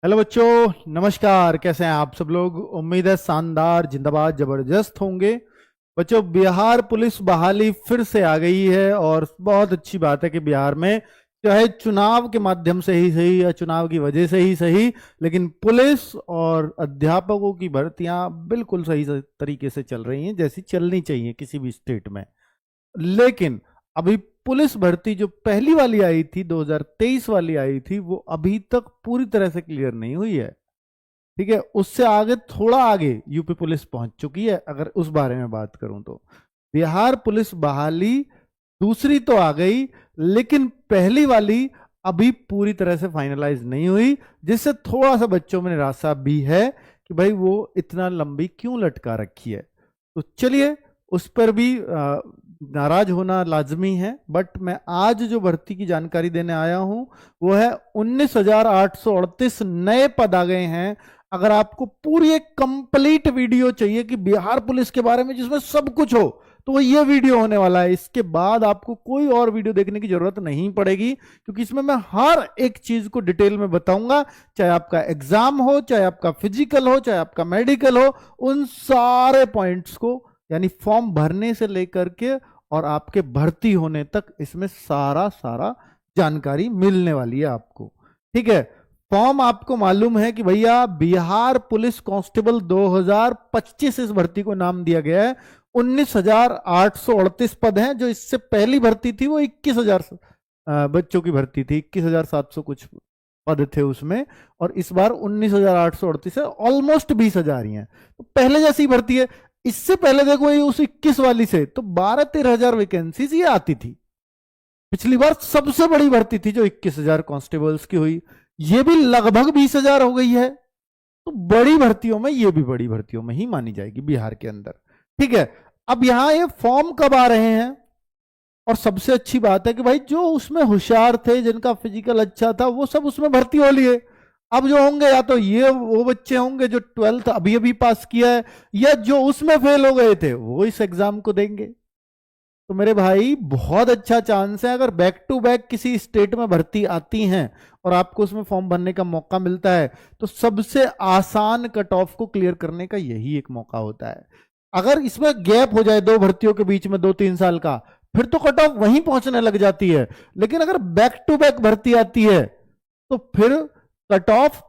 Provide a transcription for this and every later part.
Hello बच्चों, नमस्कार। कैसे हैं आप सब लोग? उम्मीद है शानदार, जिंदाबाद, जबरदस्त होंगे। बच्चों, बिहार पुलिस बहाली फिर से आ गई है और बहुत अच्छी बात है कि बिहार में चाहे चुनाव के माध्यम से ही सही या चुनाव की वजह से ही सही, लेकिन पुलिस और अध्यापकों की भर्तियां बिल्कुल सही तरीके से चल रही हैं, जैसी चलनी चाहिए किसी भी स्टेट में। लेकिन अभी पुलिस भर्ती जो पहली वाली आई थी, 2023 वाली आई थी, वो अभी तक पूरी तरह से क्लियर नहीं हुई है। ठीक है, उससे आगे, थोड़ा आगे यूपी पुलिस पहुंच चुकी है। अगर उस बारे में बात करूं तो बिहार पुलिस बहाली दूसरी तो आ गई, लेकिन पहली वाली अभी पूरी तरह से फाइनलाइज नहीं हुई, जिससे थोड़ा सा बच्चों में निराशा भी है कि भाई वो इतना लंबी क्यों लटका रखी है। तो चलिए, उस पर भी नाराज होना लाजमी है। बट मैं आज जो भर्ती की जानकारी देने आया हूं वो है 19,838 नए पद आ गए हैं। अगर आपको पूरी एक कंप्लीट वीडियो चाहिए कि बिहार पुलिस के बारे में जिसमें सब कुछ हो, तो वो ये वीडियो होने वाला है। इसके बाद आपको कोई और वीडियो देखने की जरूरत नहीं पड़ेगी, क्योंकि इसमें मैं हर एक चीज को डिटेल में बताऊंगा। चाहे आपका एग्जाम हो, चाहे आपका फिजिकल हो, चाहे आपका मेडिकल हो, उन सारे पॉइंट्स को, यानी फॉर्म भरने से लेकर के और आपके भर्ती होने तक, इसमें सारा जानकारी मिलने वाली है आपको। ठीक है, फॉर्म आपको मालूम है कि भैया बिहार पुलिस कांस्टेबल 2025 इस भर्ती को नाम दिया गया है। 19,838 पद हैं। जो इससे पहली भर्ती थी वो 21,000 बच्चों की भर्ती थी, 21,700 कुछ पद थे उसमें, और इस बार 19,838 है, ऑलमोस्ट 20,000 ही है। तो पहले जैसी भर्ती है। इससे पहले देखो, ये उस 21 वाली से तो 12-13 हजार वैकेंसीज ये आती थी। पिछली बार सबसे बड़ी भर्ती थी जो 21,000 कांस्टेबल्स की हुई, ये भी लगभग 20,000 हो गई है। तो बड़ी भर्तियों में, ये भी बड़ी भर्तियों में ही मानी जाएगी बिहार के अंदर। ठीक है, अब यहां ये फॉर्म कब आ रहे हैं? और सबसे अच्छी बात है कि भाई जो उसमें होशियार थे, जिनका फिजिकल अच्छा था, वो सब उसमें भर्ती हो लिए। अब जो होंगे, या तो ये वो बच्चे होंगे जो 12th अभी अभी पास किया है, या जो उसमें फेल हो गए थे वो इस एग्जाम को देंगे। तो मेरे भाई, बहुत अच्छा चांस है। अगर बैक टू बैक किसी स्टेट में भर्ती आती हैं और आपको उसमें फॉर्म भरने का मौका मिलता है, तो सबसे आसान कट ऑफ को क्लियर करने का यही एक मौका होता है। अगर इसमें गैप हो जाए दो भर्तियों के बीच में 2-3 साल का, फिर तो कट ऑफ वहीं पहुंचने लग जाती है। लेकिन अगर बैक टू बैक भर्ती आती है तो फिर कट ऑफ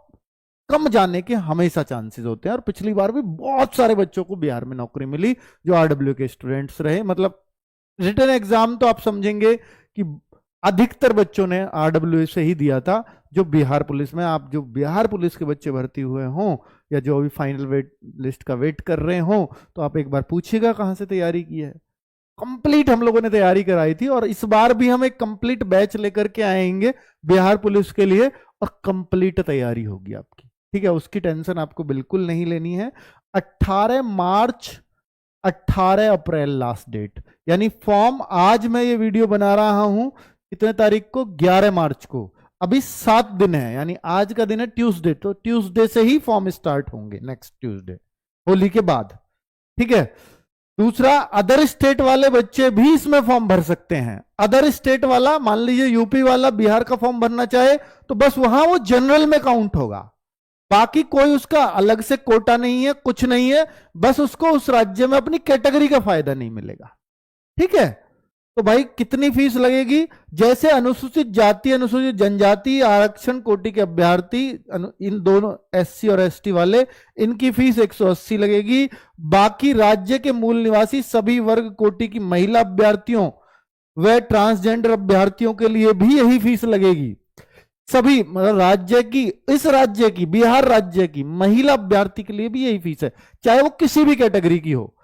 कम जाने के हमेशा चांसेस होते हैं। और पिछली बार भी बहुत सारे बच्चों को बिहार में नौकरी मिली जो आरडब्ल्यू के स्टूडेंट्स रहे। मतलब रिटन एग्जाम तो आप समझेंगे कि अधिकतर बच्चों ने आरडब्ल्यू से ही दिया था जो बिहार पुलिस में। आप जो बिहार पुलिस के बच्चे भर्ती हुए हों या जो अभी फाइनल वेट लिस्ट का वेट कर रहे हों, तो आप एक बार पूछिएगा कहां से तैयारी की है। कंप्लीट हम लोगों ने तैयारी कराई थी, और इस बार भी हम एक कंप्लीट बैच लेकर के आएंगे बिहार पुलिस के लिए, और कंप्लीट तैयारी होगी आपकी। ठीक है, उसकी टेंशन आपको बिल्कुल नहीं लेनी है। 18 मार्च 18 अप्रैल लास्ट डेट, यानी फॉर्म, आज मैं ये वीडियो बना रहा हूं कितने तारीख को, 11 मार्च को। अभी 7 दिन है, यानी आज का दिन है ट्यूसडे, तो ट्यूसडे से ही फॉर्म स्टार्ट होंगे, नेक्स्ट ट्यूसडे, होली के बाद। ठीक है, दूसरा, अदर स्टेट वाले बच्चे भी इसमें फॉर्म भर सकते हैं। अदर स्टेट वाला, मान लीजिए यूपी वाला बिहार का फॉर्म भरना चाहे, तो बस वहां वो जनरल में काउंट होगा। बाकी कोई उसका अलग से कोटा नहीं है, कुछ नहीं है। बस उसको उस राज्य में अपनी कैटेगरी का फायदा नहीं मिलेगा। ठीक है, तो भाई कितनी फीस लगेगी? जैसे अनुसूचित जाति, अनुसूचित जनजाति, आरक्षण कोटि के अभ्यर्थी, इन दोनों एससी और एसटी वाले, इनकी फीस 180 लगेगी। बाकी राज्य के मूल निवासी सभी वर्ग कोटि की महिला अभ्यर्थियों व ट्रांसजेंडर अभ्यर्थियों के लिए भी यही फीस लगेगी। सभी, मतलब राज्य की, इस राज्य की, बिहार राज्य की महिला अभ्यर्थी के लिए भी यही फीस है, चाहे वो किसी भी कैटेगरी की हो।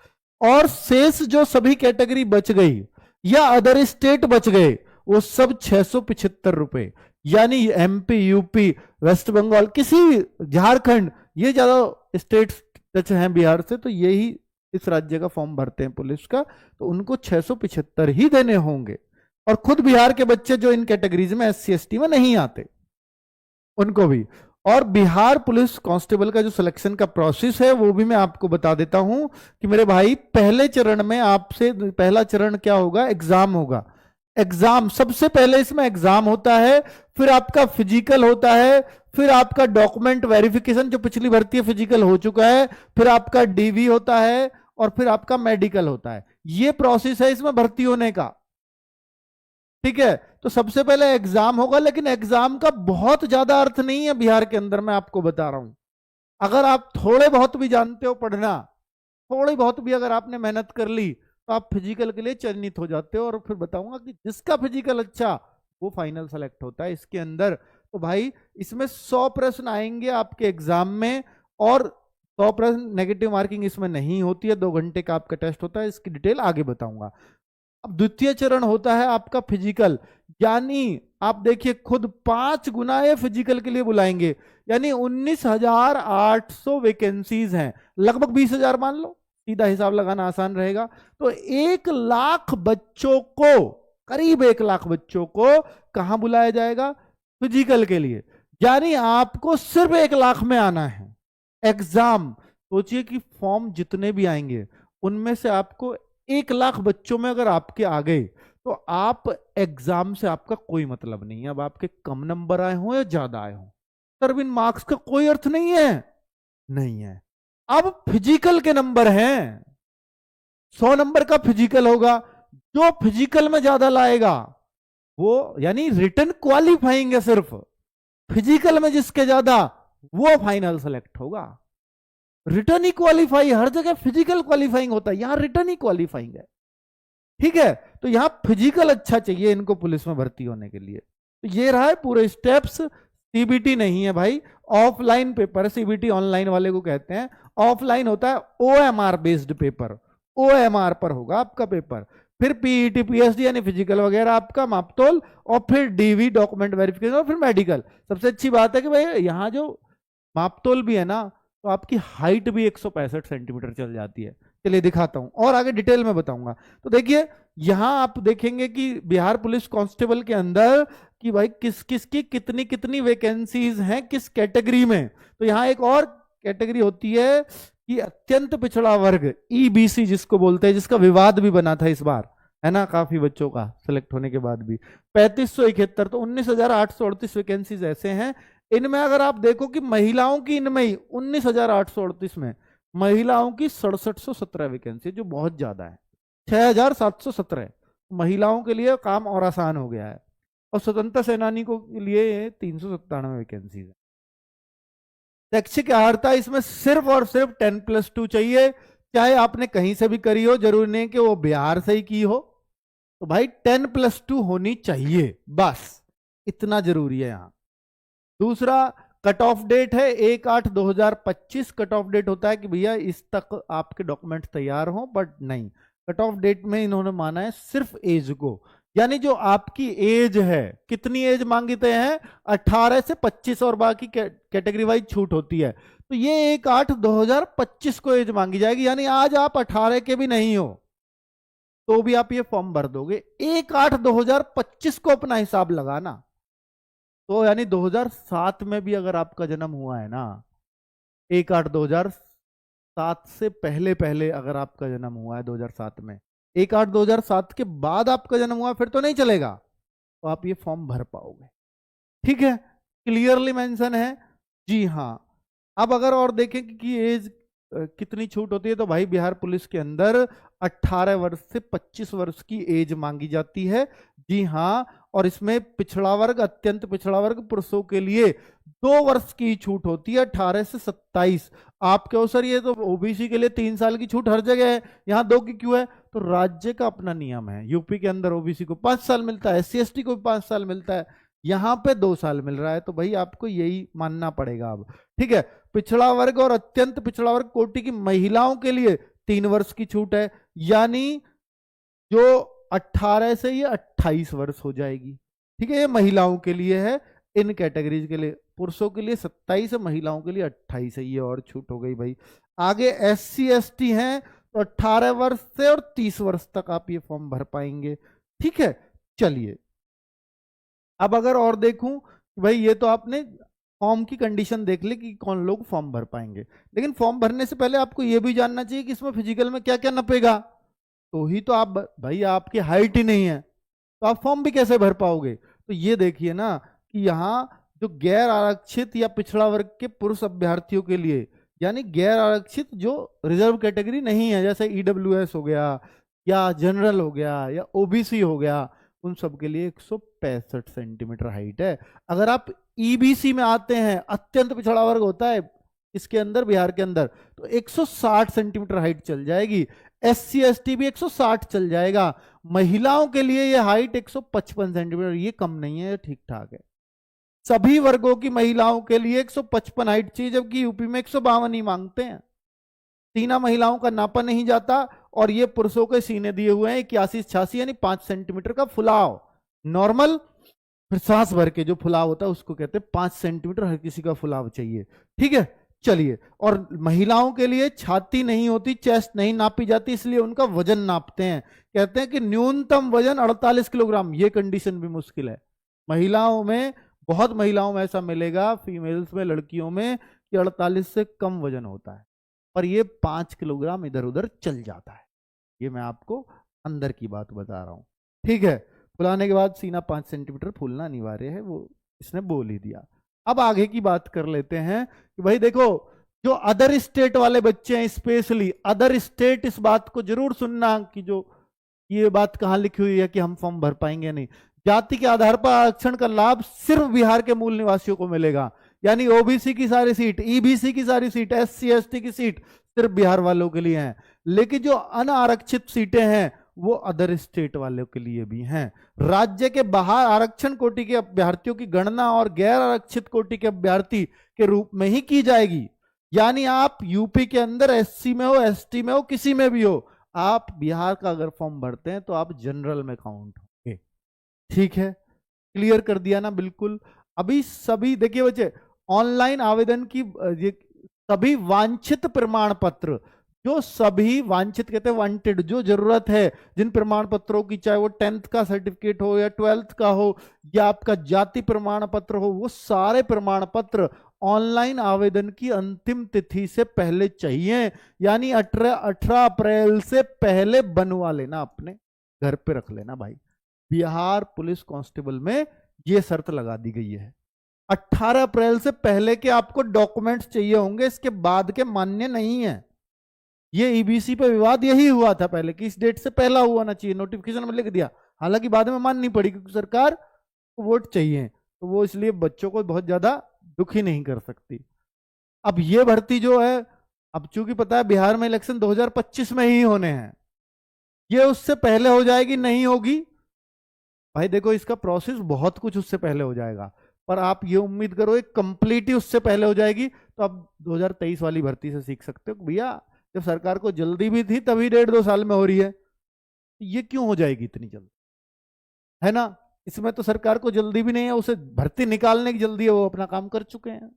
और शेष जो सभी कैटेगरी बच गई या अदर स्टेट बच गए, वो सब 675 रुपए, यानी एमपी, यूपी, वेस्ट बंगाल, किसी, झारखंड, ये ज्यादा स्टेट्स टच हैं बिहार से, तो यही इस राज्य का फॉर्म भरते हैं पुलिस का, तो उनको 675 ही देने होंगे। और खुद बिहार के बच्चे जो इन कैटेगरीज में, एससी एसटी में नहीं आते, उनको भी। और बिहार पुलिस कांस्टेबल का जो सिलेक्शन का प्रोसेस है वो भी मैं आपको बता देता हूं कि मेरे भाई, पहले चरण में आपसे, पहला चरण क्या होगा, एग्जाम होगा। एग्जाम सबसे पहले इसमें एग्जाम होता है, फिर आपका फिजिकल होता है, फिर आपका डॉक्यूमेंट वेरिफिकेशन, जो पिछली भर्ती है फिजिकल हो चुका है, फिर आपका डीवी होता है, और फिर आपका मेडिकल होता है। ये प्रोसेस है इसमें भर्ती होने का। ठीक है, तो सबसे पहले एग्जाम होगा, लेकिन एग्जाम का बहुत ज्यादा अर्थ नहीं है बिहार के अंदर, मैं आपको बता रहा हूं। अगर आप थोड़े बहुत भी जानते हो पढ़ना, थोड़ी बहुत भी अगर आपने मेहनत कर ली, तो आप फिजिकल के लिए चयनित हो जाते हो। और फिर बताऊंगा कि जिसका फिजिकल अच्छा, वो फाइनल सेलेक्ट होता है इसके अंदर। तो भाई इसमें 100 प्रश्न आएंगे आपके एग्जाम में, और 100 प्रश्न नेगेटिव मार्किंग इसमें नहीं होती है। 2 घंटे का आपका टेस्ट होता है, इसकी डिटेल आगे बताऊंगा। अब द्वितीय चरण होता है आपका फिजिकल, यानी आप देखिए खुद 5 गुना ये फिजिकल के लिए बुलाएंगे, यानी 19,800 वैकेंसीज हैं, लगभग 20,000 मान लो, सीधा हिसाब लगाना आसान रहेगा। तो 1 लाख बच्चों को, करीब 1 लाख बच्चों को कहां बुलाया जाएगा? फिजिकल के लिए। यानी आपको सिर्फ 1 लाख में आना है एग्जाम। सोचिए कि फॉर्म जितने भी आएंगे, उनमें से आपको 1 लाख बच्चों में अगर आपके आ गए, तो आप एग्जाम से आपका कोई मतलब नहीं है। अब आपके कम नंबर आए हो या ज्यादा आए हो, सर इन मार्क्स का कोई अर्थ नहीं है, नहीं है। अब फिजिकल के नंबर हैं, 100 नंबर का फिजिकल होगा, जो फिजिकल में ज्यादा लाएगा वो, यानी रिटन क्वालिफाइंग है सिर्फ, फिजिकल में जिसके ज्यादा, वो फाइनल सेलेक्ट होगा। रिटर्न ही क्वालिफाई, हर जगह फिजिकल क्वालिफाइंग होता है, यहां रिटर्न ही क्वालिफाइंग है। ठीक है, तो यहां फिजिकल अच्छा चाहिए इनको पुलिस में भर्ती होने के लिए। तो ये रहा है पूरे स्टेप्स। सीबीटी नहीं है भाई, ऑफलाइन पेपर, सीबीटी ऑनलाइन वाले को कहते हैं, ऑफलाइन होता है ओएमआर बेस्ड पेपर, ओएमआर पर होगा आपका पेपर। फिर पीईटी पीएचडी यानी फिजिकल वगैरह आपका मापतोल, और फिर डीवी डॉक्यूमेंट वेरिफिकेशन, और फिर मेडिकल। सबसे अच्छी बात है कि भाई यहाँ जो मापतोल भी है ना, तो आपकी हाइट भी 165 सेंटीमीटर चल जाती है। चलिए दिखाता हूं और आगे डिटेल में बताऊंगा। तो देखिए यहां आप देखेंगे कि बिहार पुलिस कांस्टेबल के अंदर कि भाई किस किस की कितनी कितनी वैकेंसीज हैं किस कैटेगरी में। तो यहां एक और कैटेगरी होती है कि अत्यंत पिछड़ा वर्ग, ईबीसी जिसको बोलते हैं, जिसका विवाद भी बना था इस बार, है ना, काफी बच्चों का सिलेक्ट होने के बाद भी 3571। तो 19,838 वैकेंसीज ऐसे हैं। इनमें अगर आप देखो कि महिलाओं की, इनमें ही 19,838 में महिलाओं की 6717 वैकेंसी, जो बहुत ज्यादा है, 6,717। महिलाओं के लिए काम और आसान हो गया है। और स्वतंत्रता सेनानी को के लिए 397 वैकेंसी है। शैक्षिक अर्हता इसमें सिर्फ और सिर्फ 10+2 चाहिए, चाहे आपने कहीं से भी करी हो, जरूरी नहीं कि वो बिहार से ही की हो। तो भाई 10+2 होनी चाहिए, बस इतना जरूरी है यहां। दूसरा कट ऑफ डेट है 1/8/2025। कट ऑफ डेट होता है कि भैया इस तक आपके डॉक्यूमेंट तैयार हो, बट नहीं, कट ऑफ डेट में इन्होंने माना है सिर्फ एज को, यानी जो आपकी एज है, कितनी एज मांगते हैं, 18 से 25, और बाकी कैटेगरी वाइज छूट होती है। तो ये 1/8/2025 को एज मांगी जाएगी, यानी आज आप 18 के भी नहीं हो तो भी आप ये फॉर्म भर दोगे। 1/8/2025 को अपना हिसाब लगाना। तो यानी 2007 में भी अगर आपका जन्म हुआ है ना, 1/8/2007 से पहले पहले अगर आपका जन्म हुआ है 2007 में, 1/8/2007 के बाद आपका जन्म हुआ फिर तो नहीं चलेगा, तो आप ये फॉर्म भर पाओगे। ठीक है, क्लियरली मेंशन है। जी हाँ, अब अगर और देखें कि एज कितनी छूट होती है, तो भाई बिहार पुलिस के अंदर 18 वर्ष से 25 वर्ष की एज मांगी जाती है। जी हाँ, और इसमें पिछड़ा वर्ग, अत्यंत पिछड़ा वर्ग पुरुषों के लिए 2 वर्ष की छूट होती है, 18 से 27। आपके अवसर ये तो ओबीसी के लिए 3 साल की छूट हर जगह है, यहाँ 2 की क्यों है? तो राज्य का अपना नियम है। यूपी के अंदर ओबीसी को 5 साल मिलता है, SC ST को भी 5 साल मिलता है, यहाँ पे 2 साल मिल रहा है। तो भाई आपको यही मानना पड़ेगा अब। ठीक है, पिछड़ा वर्ग और अत्यंत पिछड़ा वर्ग कोटि की महिलाओं के लिए 3 वर्ष की छूट है, यानी जो 18 से ये 28 वर्ष हो जाएगी। ठीक है, ये महिलाओं के लिए है, इन कैटेगरीज के लिए। पुरुषों के लिए 27 है, महिलाओं के लिए 28 है, ये और छूट हो गई भाई। आगे SC ST हैं तो 18 वर्ष से और 30 वर्ष तक आप ये फॉर्म भर पाएंगे। ठीक है, चलिए अब अगर और देखूं, भाई ये तो आपने फॉर्म की कंडीशन देख ली कि कौन लोग फॉर्म भर पाएंगे, लेकिन फॉर्म भरने से पहले आपको यह भी जानना चाहिए कि इसमें फिजिकल में क्या क्या नपेगा। तो ही तो आप, भाई आपकी हाइट ही नहीं है तो आप फॉर्म भी कैसे भर पाओगे। तो ये देखिए ना कि यहाँ जो गैर आरक्षित या पिछड़ा वर्ग के पुरुष अभ्यर्थियों के लिए, यानी गैर आरक्षित जो रिजर्व कैटेगरी नहीं है, जैसे ईडब्ल्यूएस हो गया या जनरल हो गया या ओबीसी हो गया, उन सब के लिए 165 सेंटीमीटर हाइट है। अगर आप ईबीसी में आते हैं, अत्यंत पिछड़ा वर्ग होता है इसके अंदर, बिहार के अंदर, तो 160 सेंटीमीटर हाइट चल जाएगी। एससी एसटी भी 160 चल जाएगा। महिलाओं के लिए ये हाइट 155 सेंटीमीटर, ये कम नहीं है, ठीक ठाक है। सभी वर्गों की महिलाओं के लिए 155 हाइट चाहिए, जबकि यूपी में 152 ही मांगते हैं। सीना महिलाओं का नापा नहीं जाता, और ये पुरुषों के सीने दिए हुए हैं 81-86, यानी 5 सेंटीमीटर का फुलाव नॉर्मल। फिर सांस भर के जो फुलाव होता है उसको कहते हैं 5 सेंटीमीटर हर किसी का फुलाव चाहिए, ठीक है। चलिए, और महिलाओं के लिए छाती नहीं होती, चेस्ट नहीं नापी जाती, इसलिए उनका वजन नापते हैं। कहते हैं कि न्यूनतम वजन 48 किलोग्राम। ये कंडीशन भी मुश्किल है महिलाओं में, बहुत महिलाओं में ऐसा मिलेगा, फीमेल्स में, लड़कियों में, कि 48 से कम वजन होता है, पर ये 5 किलोग्राम इधर उधर चल जाता है। ये मैं आपको अंदर की बात बता रहा हूं, ठीक है। फुलाने के बाद सीना 5 सेंटीमीटर फूलना अनिवार्य है, वो इसने बोल ही दिया। अब आगे की बात कर लेते हैं कि भाई देखो, जो अदर स्टेट वाले बच्चे हैं, स्पेशली अदर स्टेट, इस बात को जरूर सुनना कि जो ये बात कहां लिखी हुई है कि हम फॉर्म भर पाएंगे नहीं। जाति के आधार पर आरक्षण का लाभ सिर्फ बिहार के मूल निवासियों को मिलेगा, यानी ओबीसी की सारी सीट, ईबीसी की सारी सीट, एससी एसटी की सीट सिर्फ बिहार वालों के लिए हैं। लेकिन जो अनारक्षित सीटें हैं वो अदर स्टेट वालों के लिए भी हैं। राज्य के बाहर आरक्षण कोटि के अभ्यर्थियों की गणना और गैर आरक्षित कोटि के अभ्यर्थी के रूप में ही की जाएगी। यानी आप यूपी के अंदर एससी में हो, एसटी में हो, किसी में भी हो, आप बिहार का अगर फॉर्म भरते हैं तो आप जनरल में काउंट होंगे, ठीक है। क्लियर कर दिया ना, बिल्कुल। अभी सभी देखिए बच्चे, ऑनलाइन आवेदन की ये सभी वांछित प्रमाण पत्र, जो सभी वांछित कहते हैं वांटेड, जो जरूरत है, जिन प्रमाण पत्रों की, चाहे वो 10th का सर्टिफिकेट हो या 12th का हो या आपका जाति प्रमाण पत्र हो, वो सारे प्रमाण पत्र ऑनलाइन आवेदन की अंतिम तिथि से पहले चाहिए। यानी 18 अप्रैल से पहले बनवा लेना, अपने घर पे रख लेना भाई। बिहार पुलिस कांस्टेबल में ये शर्त लगा दी गई है, 18 अप्रैल से पहले के आपको डॉक्यूमेंट्स चाहिए होंगे, इसके बाद के मान्य नहीं है। ये ईबीसी पे विवाद यही हुआ था पहले कि इस डेट से पहला हुआ ना चाहिए, नोटिफिकेशन में लिख दिया, हालांकि बाद में माननी पड़ी क्योंकि सरकार को वोट चाहिए, तो वो इसलिए बच्चों को बहुत ज्यादा दुखी नहीं कर सकती। अब ये भर्ती जो है, अब चूंकि पता है बिहार में इलेक्शन 2025 में ही होने हैं, ये उससे पहले हो जाएगी नहीं होगी भाई। देखो, इसका प्रोसेस बहुत कुछ उससे पहले हो जाएगा, पर आप ये उम्मीद करो एक कंप्लीट ही उससे पहले हो जाएगी। तो आप 2023 वाली भर्ती से सीख सकते हो भैया, जब सरकार को जल्दी भी थी तभी 1.5-2 साल में हो रही है, ये क्यों हो जाएगी इतनी जल्दी, है ना। इसमें तो सरकार को जल्दी भी नहीं है, उसे भर्ती निकालने की जल्दी है, वो अपना काम कर चुके हैं।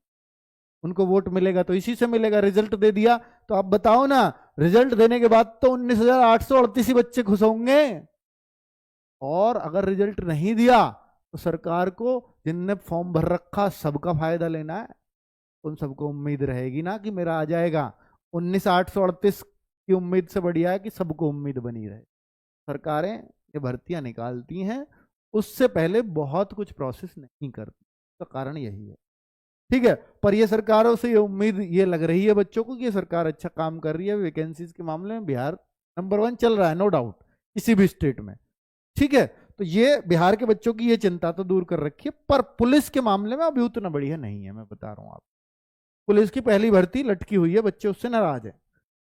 उनको वोट मिलेगा तो इसी से मिलेगा, रिजल्ट दे दिया तो आप बताओ ना, रिजल्ट देने के बाद तो 19,838 ही बच्चे खुश होंगे, और अगर रिजल्ट नहीं दिया तो सरकार को, जिनने फॉर्म भर रखा, सबका फायदा लेना है। उन सबको उम्मीद रहेगी ना कि मेरा आ जाएगा। 19,838 की उम्मीद से बढ़िया है कि सबको उम्मीद बनी रहे। सरकारें ये भर्तियां निकालती हैं, उससे पहले बहुत कुछ प्रोसेस नहीं करती, तो कारण यही है, ठीक है। पर ये सरकारों से ये उम्मीद ये लग रही है बच्चों को कि ये सरकार अच्छा काम कर रही है। वैकेंसीज के मामले में बिहार नंबर 1 चल रहा है, नो डाउट, किसी भी स्टेट में, ठीक है। तो ये बिहार के बच्चों की ये चिंता तो दूर कर रखी है, पर पुलिस के मामले में अभी उतना बढ़िया नहीं है। मैं बता रहा हूं आप, पुलिस की पहली भर्ती लटकी हुई है, बच्चे उससे नाराज है।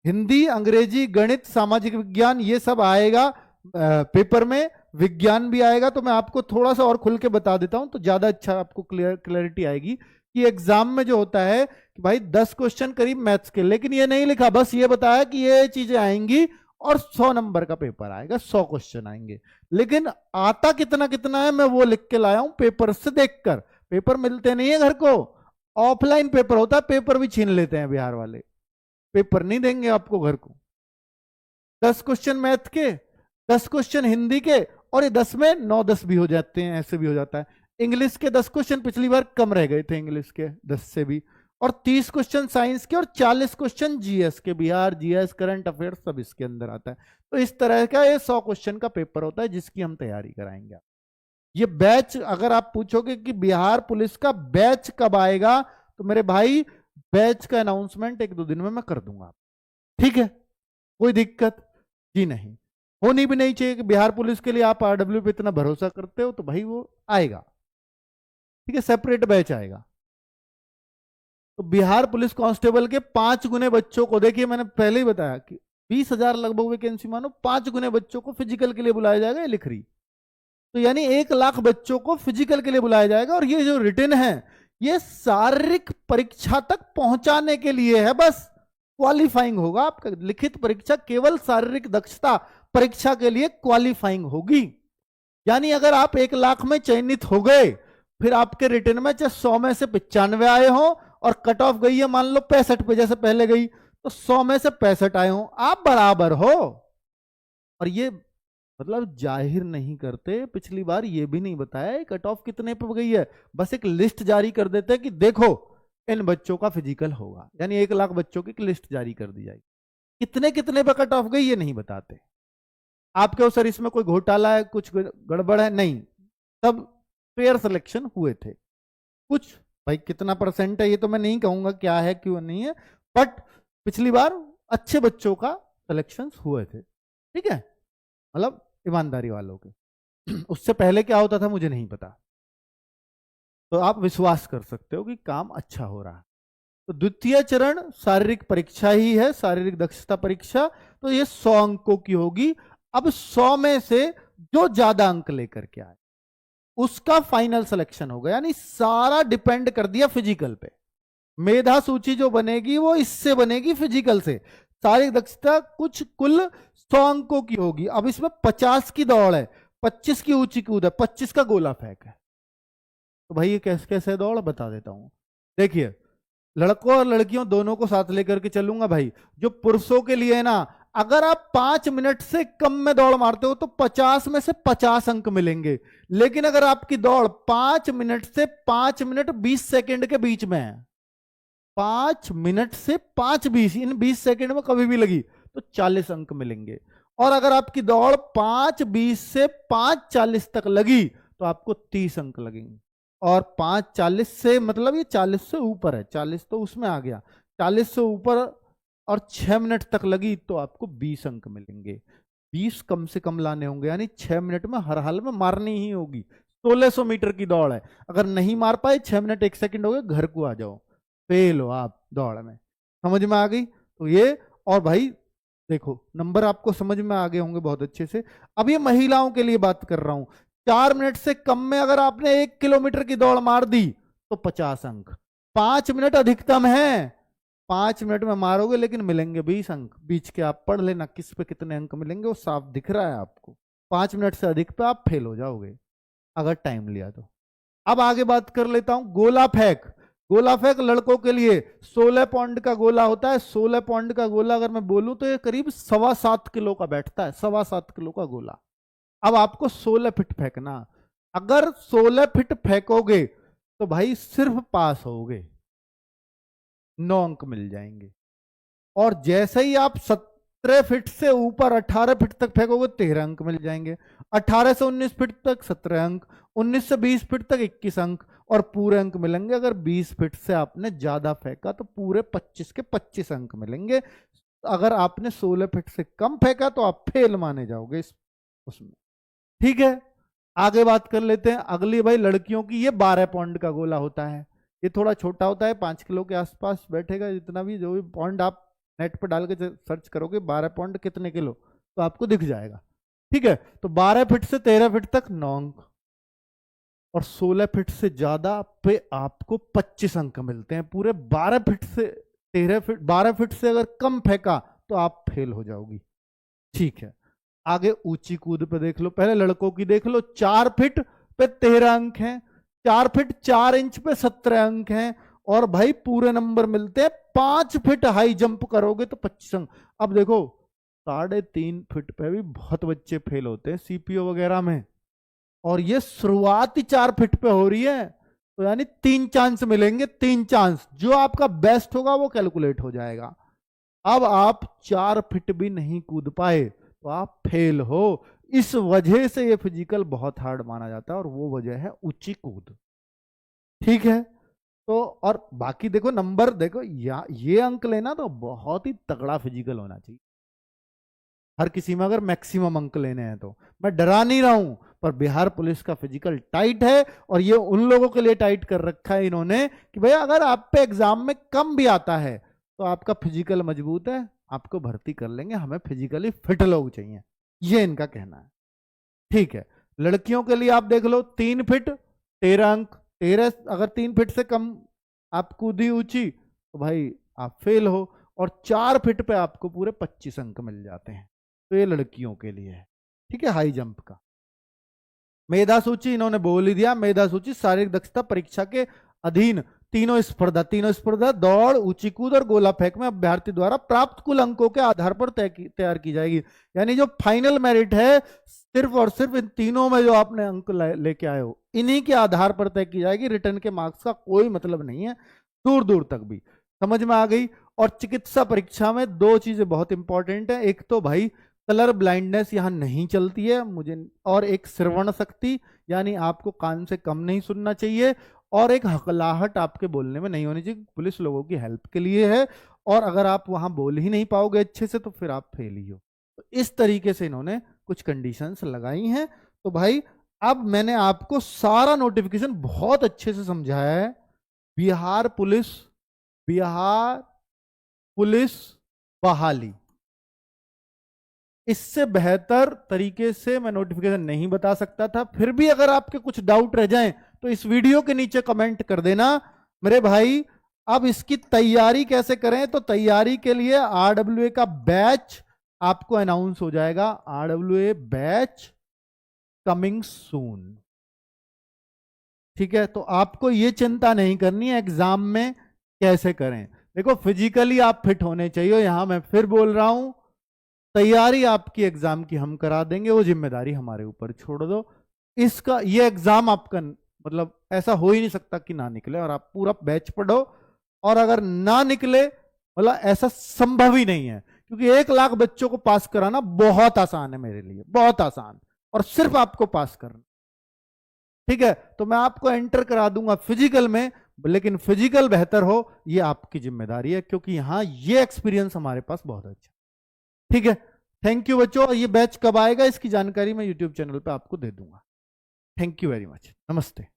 हिंदी, अंग्रेजी, गणित, सामाजिक विज्ञान, ये सब आएगा पेपर में, विज्ञान भी आएगा। तो मैं आपको थोड़ा सा और खुल के बता देता हूं तो ज्यादा अच्छा आपको क्लैरिटी आएगी कि एग्जाम में जो होता है कि भाई 10 क्वेश्चन करीब मैथ्स के, लेकिन ये नहीं लिखा, बस ये बताया कि ये चीजें आएंगी और 100 नंबर का पेपर आएगा, 100 क्वेश्चन आएंगे। लेकिन आता कितना कितना है मैं वो लिख के लाया हूं पेपर से देखकर। पेपर मिलते नहीं है घर को, ऑफलाइन पेपर होता है, पेपर भी छीन लेते हैं बिहार वाले, पेपर नहीं देंगे आपको घर को। 10 क्वेश्चन मैथ के, 10 क्वेश्चन हिंदी के, और ये 10 में 9-10 भी हो जाते हैं, ऐसे भी हो जाता है। इंग्लिश के 10 क्वेश्चन पिछली बार कम रह गए थे, इंग्लिश के 10 से भी, और 30 क्वेश्चन साइंस के और 40 क्वेश्चन जीएस के, बिहार जीएस, करंट अफेयर्स सब इसके अंदर आता है। तो इस तरह का ये 100 क्वेश्चन का पेपर होता है जिसकी हम तैयारी कराएंगे। ये बैच अगर आप पूछोगे कि बिहार पुलिस का बैच कब आएगा, तो मेरे भाई बैच का अनाउंसमेंट 1-2 दिन में मैं कर दूंगा, ठीक है, कोई दिक्कत जी नहीं। होनी भी नहीं चाहिए कि बिहार पुलिस के लिए आप आरडब्ल्यू पे इतना भरोसा करते हो, तो भाई वो आएगा, ठीक है, सेपरेट बैच आएगा। तो बिहार पुलिस कांस्टेबल के 5 गुने बच्चों को, देखिए मैंने पहले ही बताया कि 20,000 लगभग वैकेंसी मानो, 5 गुने बच्चों को फिजिकल के लिए बुलाया जाएगा, ये लिख रही। तो यानी 1 लाख बच्चों को फिजिकल के लिए बुलाया जाएगा, और ये जो रिटन है ये शारीरिक परीक्षा तक पहुंचाने के लिए है, बस क्वालिफाइंग होगा आपका। लिखित परीक्षा केवल शारीरिक दक्षता परीक्षा के लिए क्वालिफाइंग होगी। यानी अगर आप 1 लाख में चयनित हो गए, फिर आपके रिटर्न में चाहे 100 में से 95 आए हो, और कट ऑफ गई है मान लो 65 पे जैसे पहले गई, तो 100 में से 65 आए हो, आप बराबर हो। और ये मतलब जाहिर नहीं करते, पिछली बार ये भी नहीं बताया कट ऑफ कितने पे गई है, बस एक लिस्ट जारी कर देते हैं कि देखो इन बच्चों का फिजिकल होगा, यानी 1 लाख बच्चों की लिस्ट जारी कर दी जाएगी। कितने कितने पे कट ऑफ गई ये नहीं बताते। आप कहो सर इसमें कोई घोटाला है, कुछ गड़बड़ है, नहीं, सब फेयर सिलेक्शन हुए थे। कुछ भाई कितना परसेंट है ये तो मैं नहीं कहूंगा क्या है क्यों नहीं है, बट पिछली बार अच्छे बच्चों का सिलेक्शन हुए थे, ठीक है, मतलब ईमानदारी वालों के। उससे पहले क्या होता था मुझे नहीं पता, तो आप विश्वास कर सकते हो कि काम अच्छा हो रहा है। तो द्वितीय चरण शारीरिक परीक्षा ही है, शारीरिक दक्षता परीक्षा, तो ये 100 अंकों की होगी। अब 100 में से जो ज्यादा अंक लेकर के आए उसका फाइनल सिलेक्शन होगा, यानी सारा डिपेंड कर दिया फिजिकल पे। मेधा सूची जो बनेगी वो इससे बनेगी, फिजिकल से। शारीरिक दक्षता कुछ कुल 100 अंकों की होगी। अब इसमें 50 की दौड़ है, 25 की ऊंची कूद है, 25 का गोला फेंक है। तो भाई ये कैसे कैसे दौड़ बता देता हूं। देखिए लड़कों और लड़कियों दोनों को साथ लेकर के चलूंगा भाई। जो पुरुषों के लिए है ना, अगर आप 5 मिनट से कम में दौड़ मारते हो तो 50 में से 50 अंक मिलेंगे। लेकिन अगर आपकी दौड़ 5 मिनट से 5 मिनट 20 सेकंड के बीच में है, 5 मिनट से 5:20, इन 20 सेकंड में कभी भी लगी तो 40 अंक मिलेंगे। और अगर आपकी दौड़ 5:20 से 5:40 तक लगी तो आपको 30 अंक लगेंगे। और 5:40 से मतलब ये 40 से ऊपर है, 40 तो उसमें आ गया, 40 से ऊपर और 6 मिनट तक लगी तो आपको 20 अंक मिलेंगे। 20 कम से कम लाने होंगे, यानी 6 मिनट में हर हाल में मारनी ही होगी। 1600 मीटर की दौड़ है, अगर नहीं मार पाए 6 मिनट 1 सेकंड हो गए, घर को आ जाओ, फेल हो आप दौड़ में। समझ में आ गई? तो ये, और भाई देखो नंबर आपको समझ में आ गए होंगे बहुत अच्छे से। अब ये महिलाओं के लिए बात कर रहा हूं। 4 मिनट से कम में अगर आपने 1 किलोमीटर की दौड़ मार दी तो 50 अंक। 5 मिनट अधिकतम है, 5 मिनट में मारोगे लेकिन मिलेंगे 20 अंक। बीच के आप पढ़ लेना किस पे कितने अंक मिलेंगे, वो साफ दिख रहा है आपको। 5 मिनट से अधिक पे आप फेल हो जाओगे अगर टाइम लिया तो। अब आगे बात कर लेता हूं गोला फेंक। गोला फेंक लड़कों के लिए 16 पाउंड का गोला होता है। 16 पाउंड का गोला अगर मैं बोलूं तो ये करीब 7.25 किलो का बैठता है, 7.25 किलो का गोला। अब आपको 16 फीट फेंकना, अगर 16 फीट फेंकोगे तो भाई सिर्फ पास होगे, 9 अंक मिल जाएंगे। और जैसे ही आप 17 फीट से ऊपर 18 फीट तक फेंकोगे 13 अंक मिल जाएंगे। 18 से 19 फीट तक 17 अंक, 19 से 20 फीट तक 21 अंक, और पूरे अंक मिलेंगे। अगर 20 फीट से आपने ज्यादा फेंका तो पूरे 25 के 25 अंक मिलेंगे। अगर आपने 16 फीट से कम फेंका तो आप फेल माने जाओगे उसमें, ठीक है। आगे बात कर लेते हैं अगली भाई लड़कियों की। ये 12 पाउंड का गोला होता है, ये थोड़ा छोटा होता है, 5 किलो के आसपास बैठेगा। जितना भी जो भी पाउंड आप नेट पर डाल के सर्च करोगे 12 पाउंड कितने किलो, तो आपको दिख जाएगा, ठीक है। तो 12 फीट से 13 फीट तक 9 अंक, और 16 फीट से ज्यादा पे आपको 25 अंक मिलते हैं पूरे। 12 फीट से 13 फीट, 12 फीट से अगर कम फेंका तो आप फेल हो जाओगी, ठीक है। आगे ऊंची कूद पे देख लो, पहले लड़कों की देख लो। 4 फीट पे 13 अंक हैं, 4 फीट 4 इंच पे 17 अंक हैं, और भाई पूरे नंबर मिलते हैं। 5 फीट हाई जंप करोगे तो 25 अंक। अब देखो 3.5 फीट पे भी बहुत बच्चे फेल होते हैं सीपीओ वगैरह में, और ये शुरुआत ही 4 फीट पे हो रही है, तो यानी 3 चांस मिलेंगे, 3 चांस। जो आपका बेस्ट होगा वो कैलकुलेट हो जाएगा। अब आप 4 फीट भी नहीं कूद पाए तो आप फेल हो। इस वजह से ये फिजिकल बहुत हार्ड माना जाता है और वो वजह है ऊंची कूद। ठीक है, तो और बाकी देखो नंबर देखो, ये अंक लेना तो बहुत ही तगड़ा फिजिकल होना चाहिए हर किसी में, अगर मैक्सिमम अंक लेने हैं तो। मैं डरा नहीं रहा हूं, पर बिहार पुलिस का फिजिकल टाइट है, और ये उन लोगों के लिए टाइट कर रखा है इन्होंने कि भैया अगर आप पे एग्जाम में कम भी आता है तो आपका फिजिकल मजबूत है, आपको भर्ती कर लेंगे, हमें फिजिकली फिट लोग चाहिए, ये इनका कहना है। ठीक है, लड़कियों के लिए आप देख लो 3 फीट 13 अंक, 13 अगर 3 फीट से कम आप कूदी ऊंची तो भाई आप फेल हो, और 4 फीट पे आपको पूरे 25 अंक मिल जाते हैं। तो ये लड़कियों के लिए है। ठीक है, हाई जंप का। मेधा सूची इन्होंने बोल ही दिया, मेधा सूची शारीरिक दक्षता परीक्षा के अधीन तीनों स्पर्धा दौड़, ऊंची कूद और गोला फेंक में अभ्यर्थी द्वारा प्राप्त कुल अंकों के आधार पर तैयार की जाएगी। यानी जो फाइनल मेरिट है सिर्फ और सिर्फ इन तीनों में जो आपने अंक लेके आए हो इन्हीं के आधार पर तय की जाएगी, रिटर्न के मार्क्स का कोई मतलब नहीं है दूर दूर तक भी। समझ में आ गई। और चिकित्सा परीक्षा में 2 चीजें बहुत इंपॉर्टेंट है, एक तो भाई कलर ब्लाइंडनेस यहां नहीं चलती है मुझे, और एक श्रवण शक्ति यानी आपको कान से कम नहीं सुनना चाहिए, और एक हकलाहट आपके बोलने में नहीं होनी चाहिए, पुलिस लोगों की हेल्प के लिए है, और अगर आप वहां बोल ही नहीं पाओगे अच्छे से तो फिर आप फेल ही हो। तो इस तरीके से इन्होंने कुछ कंडीशंस लगाई हैं। तो भाई अब मैंने आपको सारा नोटिफिकेशन बहुत अच्छे से समझाया है। बिहार पुलिस बहाली, इससे बेहतर तरीके से मैं नोटिफिकेशन नहीं बता सकता था। फिर भी अगर आपके कुछ डाउट रह जाएं तो इस वीडियो के नीचे कमेंट कर देना मेरे भाई। अब इसकी तैयारी कैसे करें, तो तैयारी के लिए RWA का बैच आपको अनाउंस हो जाएगा, RWA बैच कमिंग सून। ठीक है, तो आपको ये चिंता नहीं करनी है एग्जाम में कैसे करें। देखो फिजिकली आप फिट होने चाहिए, यहां मैं फिर बोल रहा हूं तैयारी आपकी एग्जाम की हम करा देंगे, वो जिम्मेदारी हमारे ऊपर छोड़ दो। इसका ये एग्जाम आपका मतलब ऐसा हो ही नहीं सकता कि ना निकले, और आप पूरा बैच पढ़ो, और अगर ना निकले मतलब ऐसा संभव ही नहीं है, क्योंकि 1 लाख बच्चों को पास कराना बहुत आसान है मेरे लिए, बहुत आसान, और सिर्फ आपको पास करना। ठीक है, तो मैं आपको एंटर करा दूंगा फिजिकल में, लेकिन फिजिकल बेहतर हो ये आपकी जिम्मेदारी है, क्योंकि यहां ये एक्सपीरियंस हमारे पास बहुत अच्छा। ठीक है, थैंक यू बच्चों। ये बैच कब आएगा इसकी जानकारी मैं यूट्यूब चैनल पे आपको दे दूंगा। थैंक यू वेरी मच, नमस्ते।